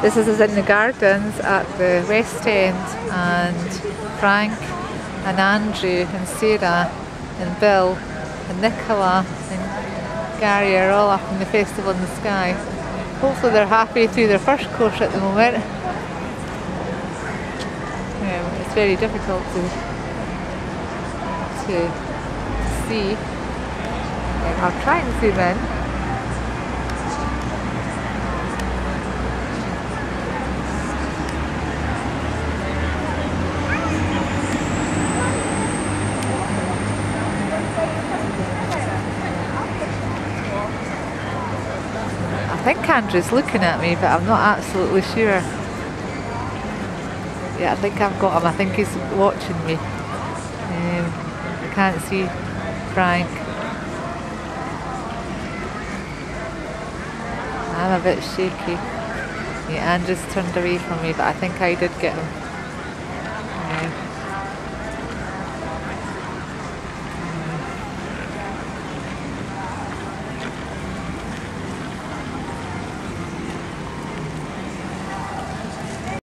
This is in the gardens at the West End, and Frank and Andrew and Sarah and Bill and Nicola and Gary are all up in the Festival in the Sky. Hopefully they're halfway through their first course at the moment. It's very difficult to see. I'll try and zoom in. I think Andrew's looking at me, but I'm not absolutely sure. Yeah, I think I've got him. I think he's watching me. I can't see Frank. I'm a bit shaky. Yeah, Andrew's turned away from me, but I think I did get him.